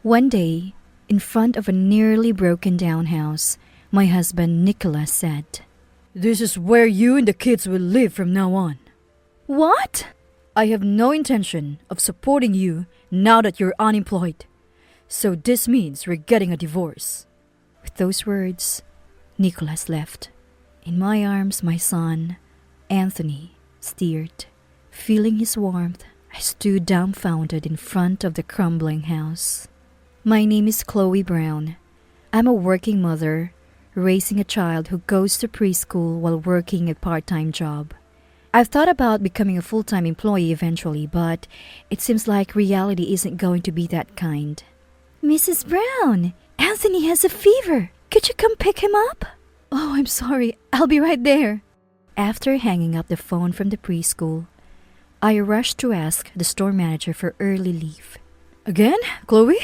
One day, in front of a nearly broken down house, my husband Nicholas said, "This is where you and the kids will live from now on. "What?" I have no intention of supporting you now that you're unemployed. So this means we're getting a divorce." With those words, Nicholas left. In my arms, my son, Anthony, steered. Feeling his warmth, I stood dumbfounded in front of the crumbling house. My name is Chloe Brown. I'm a working mother, raising a child who goes to preschool while working a part-time job. I've thought about becoming a full-time employee eventually, but it seems like reality isn't going to be that kind. "Mrs. Brown, Anthony has a fever. Could you come pick him up?" "Oh, I'm sorry. I'll be right there." After hanging up the phone from the preschool, I rushed to ask the store manager for early leave. "Again, Chloe?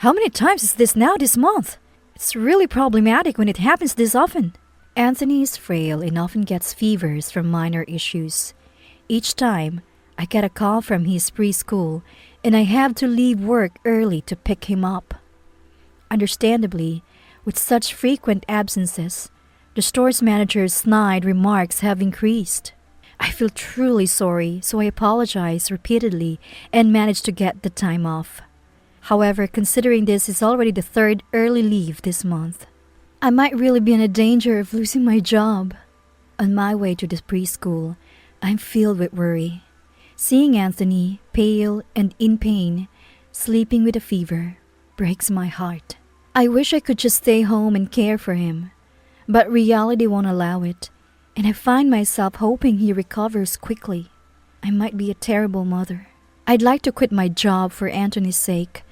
How many times is this now this month? It's really problematic when it happens this often." Anthony is frail and often gets fevers from minor issues. Each time, I get a call from his preschool and I have to leave work early to pick him up. Understandably, with such frequent absences, the store's manager's snide remarks have increased. I feel truly sorry, so I apologize repeatedly and manage to get the time off. However, considering this is already the third early leave this month, I might really be in a danger of losing my job. On my way to the preschool, I'm filled with worry. Seeing Anthony, pale and in pain, sleeping with a fever, breaks my heart. I wish I could just stay home and care for him, but reality won't allow it, and I find myself hoping he recovers quickly. I might be a terrible mother. I'd like to quit my job for Anthony's sake,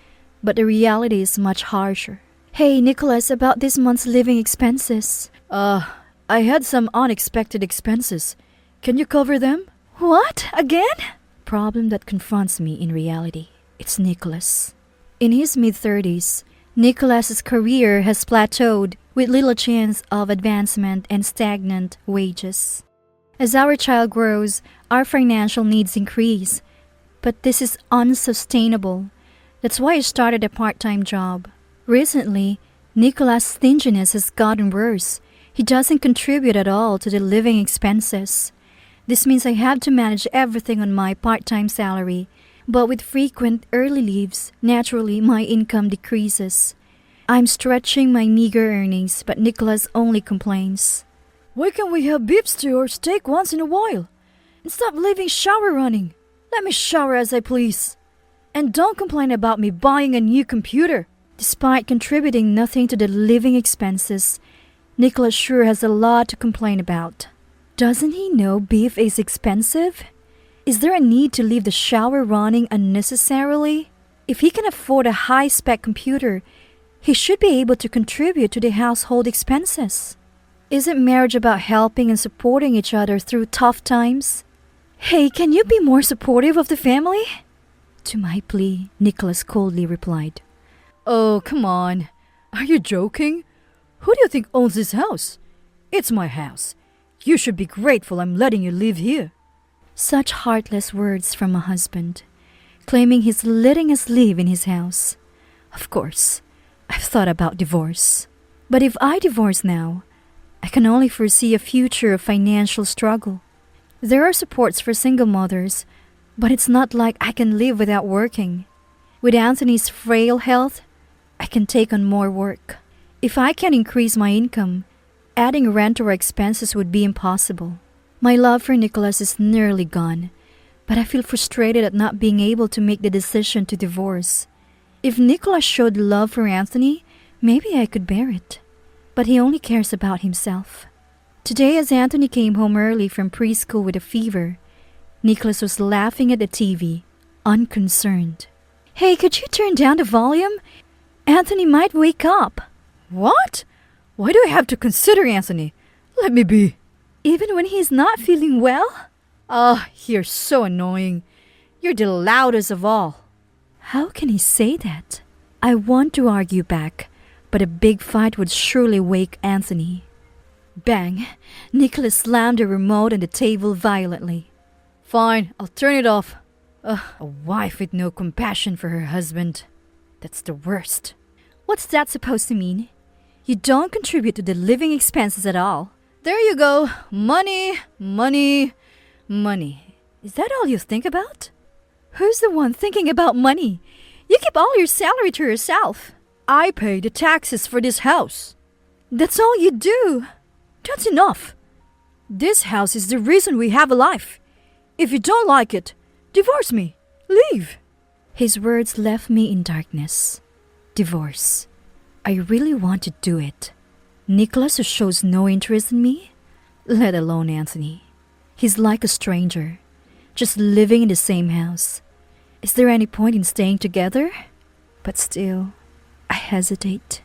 but the reality is much harsher. "Hey, Nicholas, about this month's living expenses." I had some unexpected expenses. Can you cover them?" "What? Again?" Problem that confronts me in reality. It's Nicholas. In his mid-30s, Nicholas's career has plateaued with little chance of advancement and stagnant wages. As our child grows, our financial needs increase, but this is unsustainable. That's why I started a part-time job. Recently, Nicholas' stinginess has gotten worse. He doesn't contribute at all to the living expenses. This means I have to manage everything on my part-time salary, but with frequent early leaves, naturally my income decreases. I'm stretching my meager earnings, but Nicholas only complains. "Why can't we have beef stew or steak once in a while? And stop leaving shower running. Let me shower as I please. And don't complain about me buying a new computer." Despite contributing nothing to the living expenses, Nicholas sure has a lot to complain about. Doesn't he know beef is expensive? Is there a need to leave the shower running unnecessarily? If he can afford a high-spec computer, he should be able to contribute to the household expenses. Isn't marriage about helping and supporting each other through tough times? "Hey, can you be more supportive of the family?" To my plea, Nicholas coldly replied, "Oh, come on. Are you joking? Who do you think owns this house? It's my house. You should be grateful I'm letting you live here." Such heartless words from a husband, claiming he's letting us live in his house. Of course, I've thought about divorce. But if I divorce now, I can only foresee a future of financial struggle. There are supports for single mothers, but it's not like I can live without working. With Anthony's frail health, I can take on more work. If I can increase my income, adding rent or expenses would be impossible. My love for Nicholas is nearly gone, but I feel frustrated at not being able to make the decision to divorce. If Nicholas showed love for Anthony, maybe I could bear it. But he only cares about himself. Today, as Anthony came home early from preschool with a fever, Nicholas was laughing at the TV, unconcerned. "Hey, could you turn down the volume? Anthony might wake up." "What? Why do I have to consider Anthony? Let me be." "Even when he's not feeling well?" You're so annoying. You're the loudest of all." How can he say that? I want to argue back, but a big fight would surely wake Anthony. Bang! Nicholas slammed the remote on the table violently. "Fine, I'll turn it off." A wife with no compassion for her husband. That's the worst. What's that supposed to mean? You don't contribute to the living expenses at all. There you go. Money, money, money. Is that all you think about? Who's the one thinking about money? You keep all your salary to yourself. I pay the taxes for this house. That's all you do. That's enough. This house is the reason we have a life. If you don't like it, divorce me. Leave. His words left me in darkness. Divorce. I really want to do it. Nicholas, who shows no interest in me, let alone Anthony. He's like a stranger, just living in the same house. Is there any point in staying together? But still, I hesitate.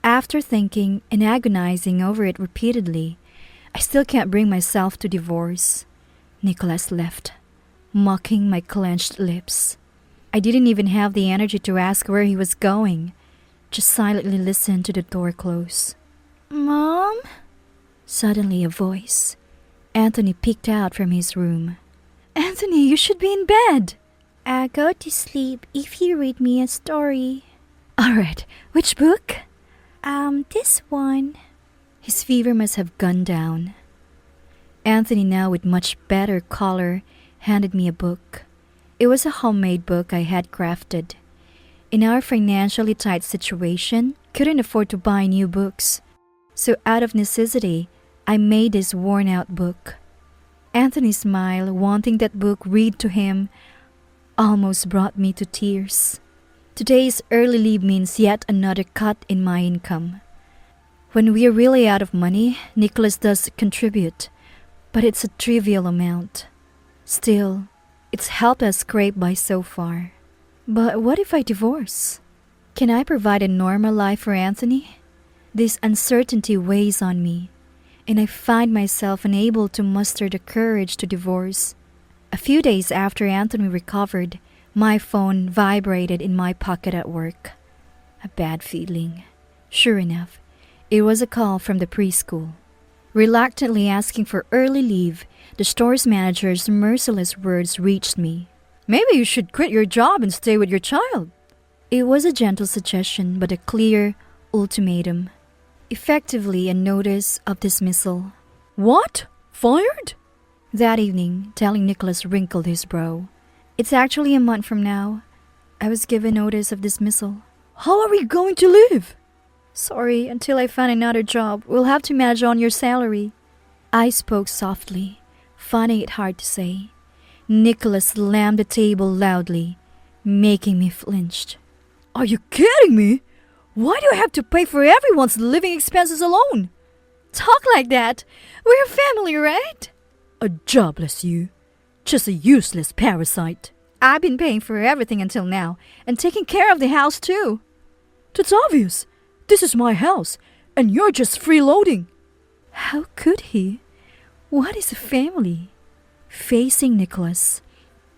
After thinking and agonizing over it repeatedly, I still can't bring myself to divorce. Nicholas left, mocking my clenched lips. I didn't even have the energy to ask where he was going, just silently listened to the door close. Mom? Suddenly a voice. Anthony peeked out from his room. Anthony, you should be in bed. I'll go to sleep if you read me a story. All right, which book? This one. His fever must have gone down. Anthony, now with much better color, handed me a book. It was a homemade book I had crafted. In our financially tight situation, couldn't afford to buy new books. So out of necessity, I made this worn-out book. Anthony's smile, wanting that book read to him, almost brought me to tears. Today's early leave means yet another cut in my income. When we are really out of money, Nicholas does contribute, but it's a trivial amount. Still, it's helped us scrape by so far. But what if I divorce? Can I provide a normal life for Anthony? This uncertainty weighs on me, and I find myself unable to muster the courage to divorce. A few days after Anthony recovered, my phone vibrated in my pocket at work. A bad feeling. Sure enough, it was a call from the preschool. Reluctantly asking for early leave, the store's manager's merciless words reached me. Maybe you should quit your job and stay with your child. It was a gentle suggestion, but a clear ultimatum. Effectively a notice of dismissal. What? Fired? That evening, telling Nicholas wrinkled his brow. It's actually a month from now. I was given notice of dismissal. How are we going to live? Sorry, until I find another job, we'll have to manage on your salary. I spoke softly, finding it hard to say. Nicholas slammed the table loudly, making me flinch. Are you kidding me? Why do I have to pay for everyone's living expenses alone? Talk like that. We're a family, right? A jobless you. Just a useless parasite. I've been paying for everything until now, and taking care of the house too. That's obvious. This is my house, and you're just freeloading. How could he? What is a family? Facing Nicholas,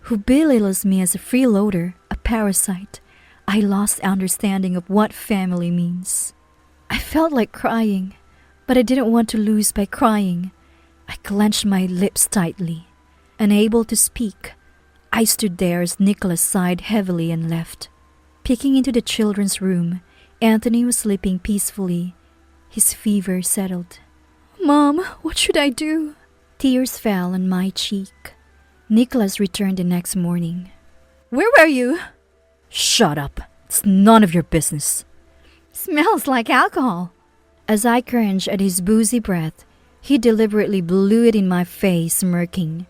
who belittles me as a freeloader, a parasite, I lost understanding of what family means. I felt like crying, but I didn't want to lose by crying. I clenched my lips tightly. Unable to speak, I stood there as Nicholas sighed heavily and left. Peeking into the children's room, Anthony was sleeping peacefully. His fever settled. Mom, what should I do? Tears fell on my cheek. Nicholas returned the next morning. Where were you? Shut up. It's none of your business. Smells like alcohol. As I cringed at his boozy breath, he deliberately blew it in my face, smirking.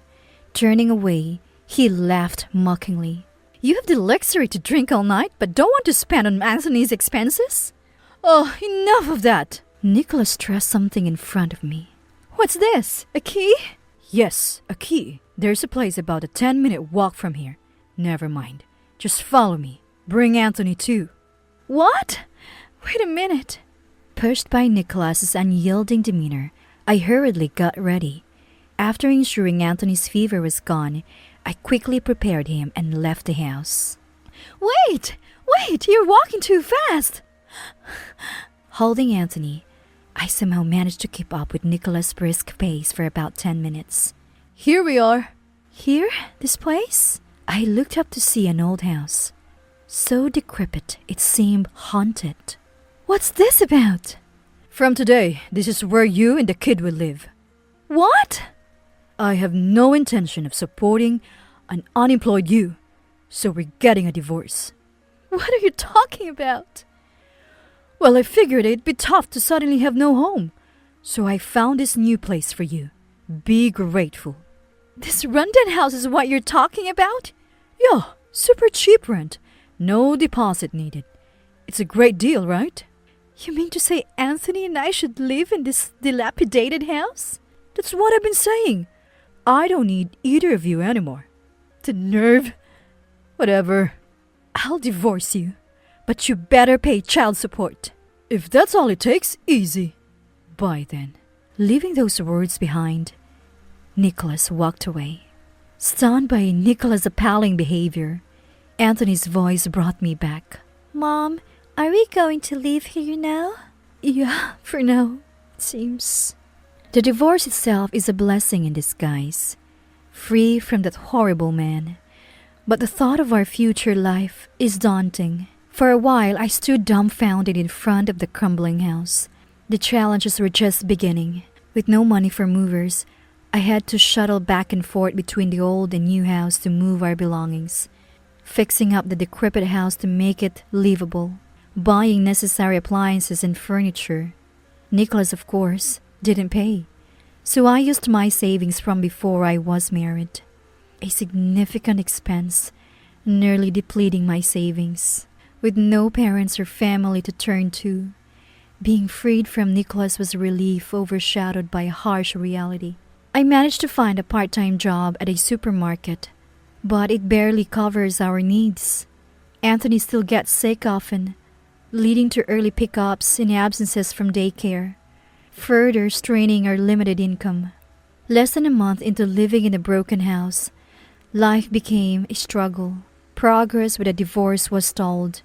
Turning away, he laughed mockingly. You have the luxury to drink all night, but don't want to spend on Anthony's expenses? Oh, enough of that. Nicholas stressed something in front of me. What's this? A key? Yes, a key. There's a place about a 10-minute walk from here. Never mind. Just follow me. Bring Anthony too. What? Wait a minute. Pushed by Nicholas's unyielding demeanor, I hurriedly got ready. After ensuring Anthony's fever was gone, I quickly prepared him and left the house. Wait! You're walking too fast! Holding Anthony, I somehow managed to keep up with Nicholas' brisk pace for about 10 minutes. Here we are. Here? This place? I looked up to see an old house. so decrepit it seemed haunted. What's this about? From today, this is where you and the kid will live. What? I have no intention of supporting an unemployed you, so we're getting a divorce. What are you talking about? Well, I figured it'd be tough to suddenly have no home, so I found this new place for you. Be grateful. This rundown house is what you're talking about? Yeah, super cheap rent. No deposit needed. It's a great deal, right? You mean to say Anthony and I should live in this dilapidated house? That's what I've been saying. I don't need either of you anymore. The nerve. Whatever. I'll divorce you, but you better pay child support. If that's all it takes, easy. Bye then. Leaving those words behind, Nicholas walked away. Stunned by Nicholas' appalling behavior, Anthony's voice brought me back. Mom, are we going to leave here now? Yeah, for now, it seems. The divorce itself is a blessing in disguise, free from that horrible man. But the thought of our future life is daunting. For a while, I stood dumbfounded in front of the crumbling house. The challenges were just beginning. With no money for movers, I had to shuttle back and forth between the old and new house to move our belongings, fixing up the decrepit house to make it livable, buying necessary appliances and furniture. Nicholas, of course, didn't pay, so I used my savings from before I was married. A significant expense, nearly depleting my savings. With no parents or family to turn to, being freed from Nicholas was a relief overshadowed by a harsh reality. I managed to find a part-time job at a supermarket, but it barely covers our needs. Anthony still gets sick often, leading to early pickups and absences from daycare, further straining our limited income. Less than a month into living in a broken house, life became a struggle. Progress with a divorce was stalled.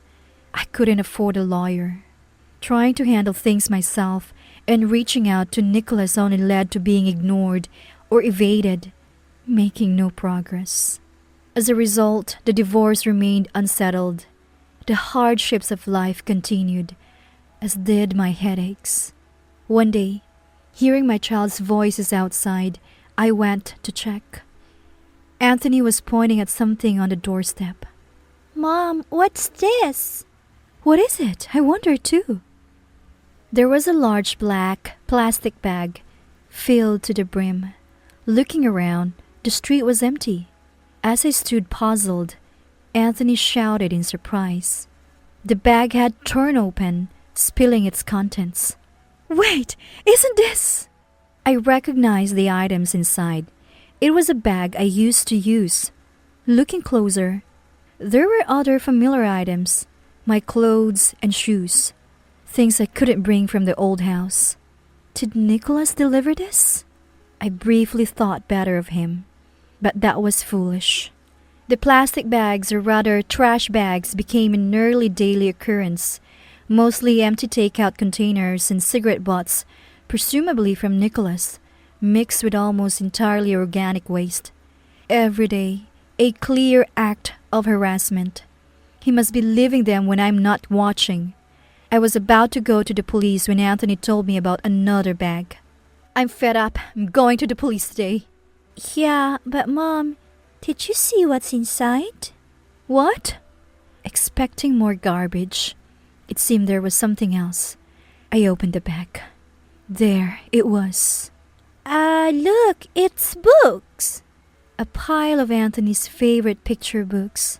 I couldn't afford a lawyer. Trying to handle things myself and reaching out to Nicholas only led to being ignored or evaded, making no progress. As a result, the divorce remained unsettled. The hardships of life continued, as did my headaches. One day, hearing my child's voices outside, I went to check. Anthony was pointing at something on the doorstep. Mom, what's this? What is it? I wonder too. There was a large black plastic bag, filled to the brim. Looking around, the street was empty. As I stood puzzled, Anthony shouted in surprise. The bag had torn open, spilling its contents. Wait, isn't this? I recognized the items inside. It was a bag I used to use. Looking closer, there were other familiar items, my clothes and shoes. Things I couldn't bring from the old house. Did Nicholas deliver this? I briefly thought better of him, but that was foolish. The plastic bags, or rather trash bags, became a nearly daily occurrence, mostly empty takeout containers and cigarette butts, presumably from Nicholas, mixed with almost entirely organic waste. Every day, a clear act of harassment. He must be leaving them when I'm not watching. I was about to go to the police when Anthony told me about another bag. I'm fed up. I'm going to the police today. Yeah, but Mom, did you see what's inside? What? Expecting more garbage. It seemed there was something else. I opened the bag. There it was. Look, it's books. A pile of Anthony's favorite picture books.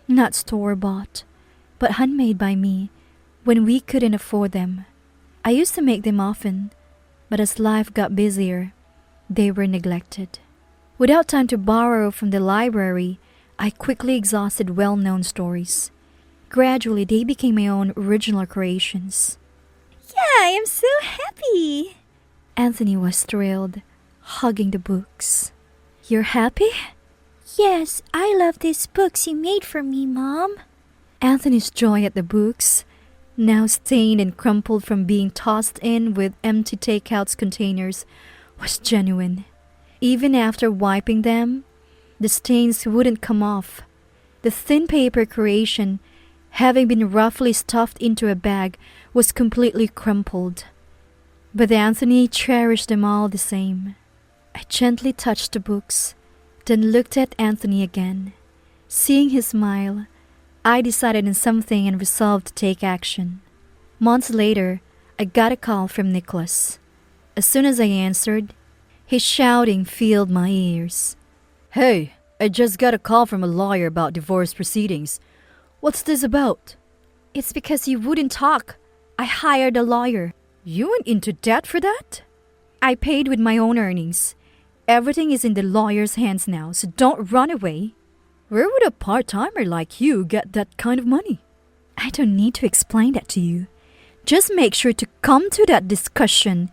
Not store-bought, but handmade by me when we couldn't afford them. I used to make them often, but as life got busier, they were neglected. Without time to borrow from the library, I quickly exhausted well-known stories. Gradually, they became my own original creations. Yeah, I am so happy. Anthony was thrilled, hugging the books. You're happy? Yes, I love these books you made for me, Mom. Anthony's joy at the books, now stained and crumpled from being tossed in with empty takeouts containers, was genuine. Even after wiping them, the stains wouldn't come off. The thin paper creation having been roughly stuffed into a bag, was completely crumpled. But Anthony cherished them all the same. I gently touched the books, then looked at Anthony again. Seeing his smile, I decided on something and resolved to take action. Months later, I got a call from Nicholas. As soon as I answered, his shouting filled my ears. Hey, I just got a call from a lawyer about divorce proceedings. What's this about? It's because you wouldn't talk. I hired a lawyer. You went into debt for that? I paid with my own earnings. Everything is in the lawyer's hands now, so don't run away. Where would a part-timer like you get that kind of money? I don't need to explain that to you. Just make sure to come to that discussion.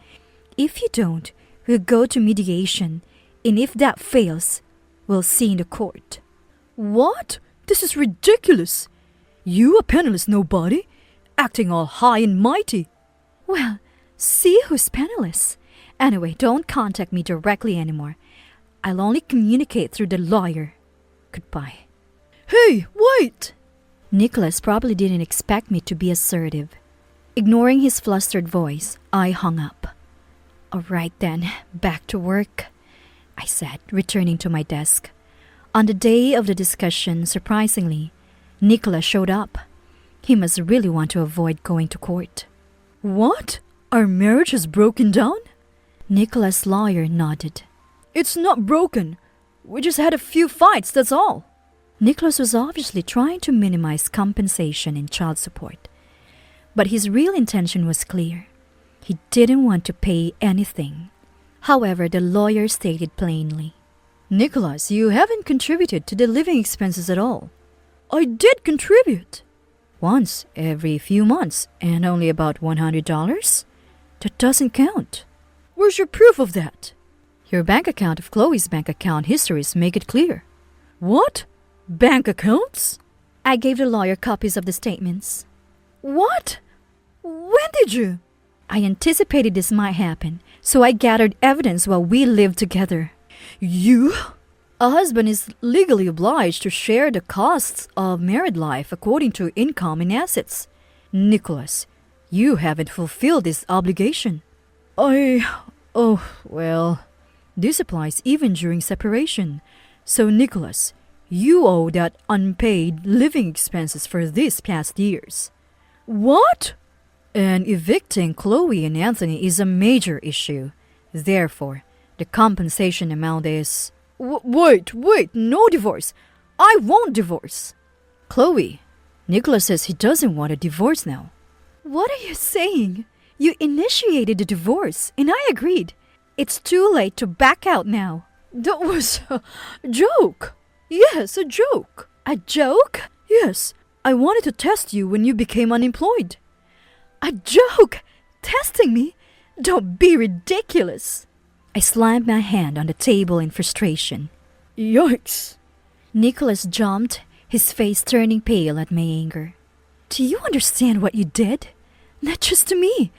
If you don't, we'll go to mediation. And if that fails, we'll see in the court. What? This is ridiculous. You, a penniless nobody, acting all high and mighty. Well, see who's penniless. Anyway, don't contact me directly anymore. I'll only communicate through the lawyer. Goodbye. Hey, wait! Nicholas probably didn't expect me to be assertive. Ignoring his flustered voice, I hung up. All right then, back to work, I said, returning to my desk. On the day of the discussion, surprisingly, Nicholas showed up. He must really want to avoid going to court. What? Our marriage has broken down? Nicholas' lawyer nodded. It's not broken. We just had a few fights, that's all. Nicholas was obviously trying to minimize compensation and child support. But his real intention was clear. He didn't want to pay anything. However, the lawyer stated plainly, Nicholas, you haven't contributed to the living expenses at all. I did contribute. Once every few months, and only about $100? That doesn't count. Where's your proof of that? Your bank account of Chloe's bank account histories make it clear. What? Bank accounts? I gave the lawyer copies of the statements. What? When did you? I anticipated this might happen, so I gathered evidence while we lived together. You? A husband is legally obliged to share the costs of married life according to income and assets. Nicholas, you haven't fulfilled this obligation. Well, this applies even during separation. So, Nicholas, you owe that unpaid living expenses for these past years. What? And evicting Chloe and Anthony is a major issue. Therefore, the compensation amount is... Wait, no divorce. I won't divorce. Chloe, Nicholas says he doesn't want a divorce now. What are you saying? You initiated the divorce, and I agreed. It's too late to back out now. That was a joke. Yes, a joke. A joke? Yes, I wanted to test you when you became unemployed. A joke? Testing me? Don't be ridiculous. I slammed my hand on the table in frustration. Yikes. Nicholas jumped, his face turning pale at my anger. Do you understand what you did? Not just to me,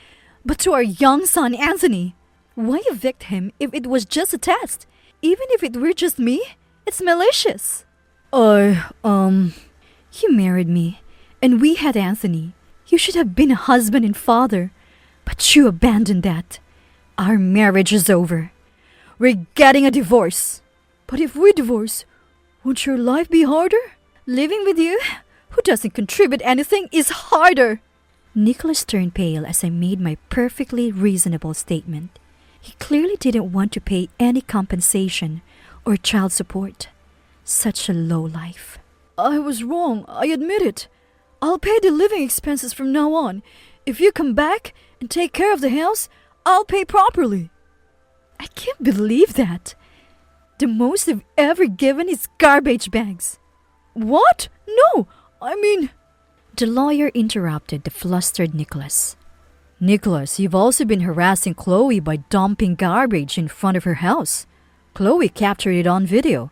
but to our young son Anthony. Why evict him if it was just a test? Even if it were just me, it's malicious. You married me, and we had Anthony. You should have been a husband and father. But you abandoned that. Our marriage is over. We're getting a divorce. But if we divorce, won't your life be harder? Living with you, who doesn't contribute anything, is harder. Nicholas turned pale as I made my perfectly reasonable statement. He clearly didn't want to pay any compensation or child support. Such a low life. I was wrong, I admit it. I'll pay the living expenses from now on. If you come back and take care of the house, I'll pay properly. I can't believe that. The most I've ever given is garbage bags. What? No, I mean... The lawyer interrupted the flustered Nicholas. Nicholas, you've also been harassing Chloe by dumping garbage in front of her house. Chloe captured it on video.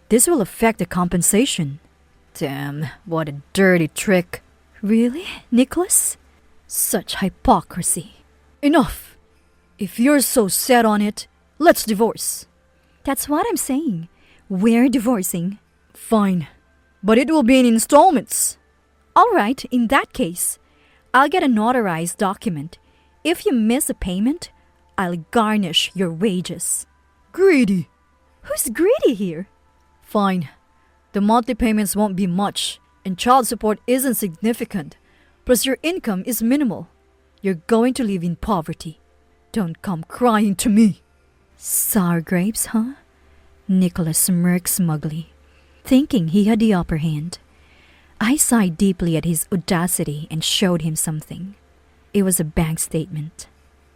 This will affect the compensation. Damn, what a dirty trick. Really, Nicholas? Such hypocrisy. Enough. If you're so set on it, let's divorce. That's what I'm saying. We're divorcing. Fine. But it will be in installments. All right, in that case, I'll get a notarized document. If you miss a payment, I'll garnish your wages. Greedy. Who's greedy here? Fine. The monthly payments won't be much, and child support isn't significant. Plus your income is minimal. You're going to live in poverty. Don't come crying to me. Sour grapes, huh? Nicholas smirked smugly, thinking he had the upper hand. I sighed deeply at his audacity and showed him something. It was a bank statement.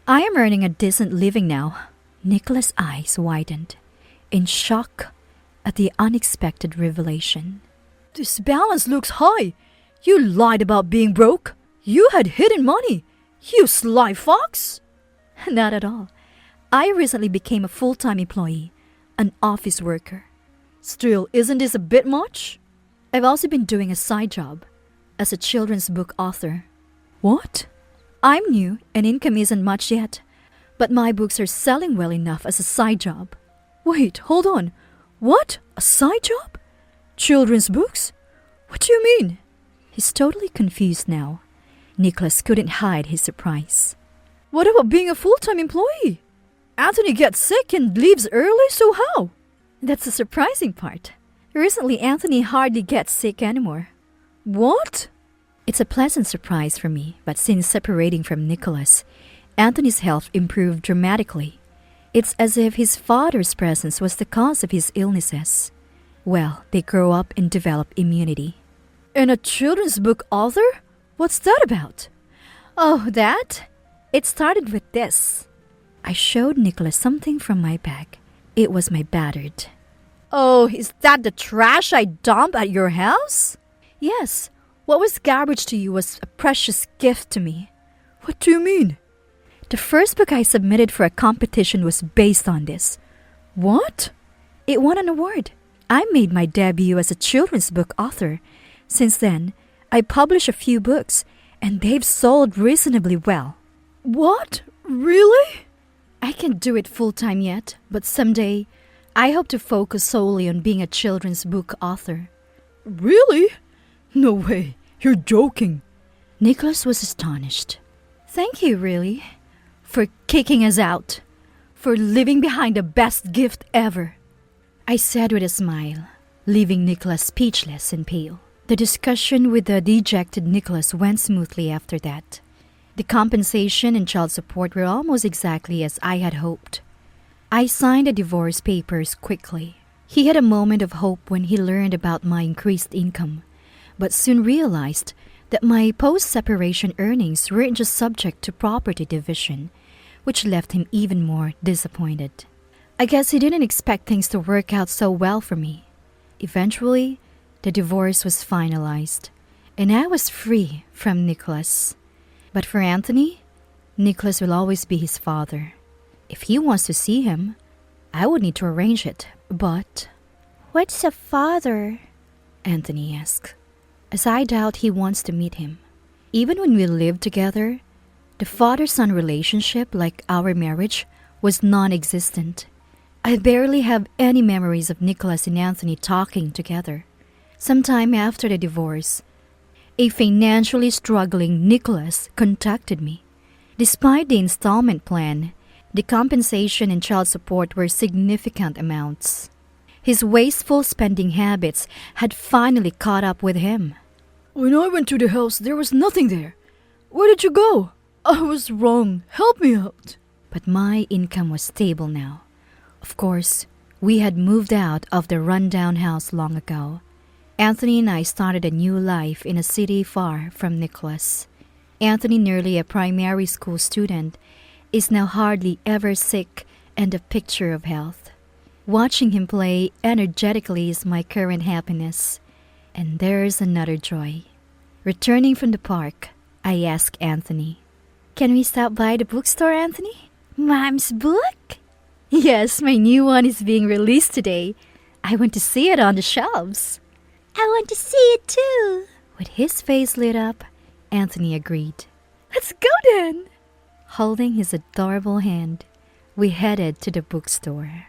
I am earning a decent living now. Nicholas' eyes widened in shock at the unexpected revelation. This balance looks high. You lied about being broke. You had hidden money. You sly fox. Not at all. I recently became a full-time employee, an office worker. Still, isn't this a bit much? I've also been doing a side job as a children's book author. What? I'm new and income isn't much yet, but my books are selling well enough as a side job. Wait, hold on. What? A side job? Children's books? What do you mean? He's totally confused now. Nicholas couldn't hide his surprise. What about being a full-time employee? Anthony gets sick and leaves early, so how? That's the surprising part. Recently, Anthony hardly gets sick anymore. What? It's a pleasant surprise for me, but since separating from Nicholas, Anthony's health improved dramatically. It's as if his father's presence was the cause of his illnesses. Well, they grow up and develop immunity. And a children's book author? What's that about? Oh, that? It started with this. I showed Nicholas something from my bag. It was my battered. Oh, is that the trash I dump at your house? Yes. What was garbage to you was a precious gift to me. What do you mean? The first book I submitted for a competition was based on this. What? It won an award. I made my debut as a children's book author. Since then, I published a few books, and they've sold reasonably well. What? Really? I can't do it full-time yet, but someday, I hope to focus solely on being a children's book author. Really? No way. You're joking. Nicholas was astonished. Thank you, really, for kicking us out, for leaving behind the best gift ever, I said with a smile, leaving Nicholas speechless and pale. The discussion with the dejected Nicholas went smoothly after that. The compensation and child support were almost exactly as I had hoped. I signed the divorce papers quickly. He had a moment of hope when he learned about my increased income, but soon realized that my post-separation earnings weren't just subject to property division, which left him even more disappointed. I guess he didn't expect things to work out so well for me. Eventually, the divorce was finalized, and I was free from Nicholas. But for Anthony, Nicholas will always be his father. If he wants to see him, I would need to arrange it, but... What's a father? Anthony asked, as I doubt he wants to meet him. Even when we lived together, the father-son relationship, like our marriage, was non-existent. I barely have any memories of Nicholas and Anthony talking together. Sometime after the divorce, a financially struggling Nicholas contacted me. Despite the installment plan, the compensation and child support were significant amounts. His wasteful spending habits had finally caught up with him. When I went to the house, there was nothing there. Where did you go? I was wrong. Help me out. But my income was stable now. Of course, we had moved out of the rundown house long ago. Anthony and I started a new life in a city far from Nicholas. Anthony, nearly a primary school student, is now hardly ever sick and a picture of health. Watching him play energetically is my current happiness. And there's another joy. Returning from the park, I asked Anthony, "Can we stop by the bookstore, Anthony?" Mom's book? Yes, my new one is being released today. I want to see it on the shelves. I want to see it too. With his face lit up, Anthony agreed. Let's go then. Holding his adorable hand, we headed to the bookstore.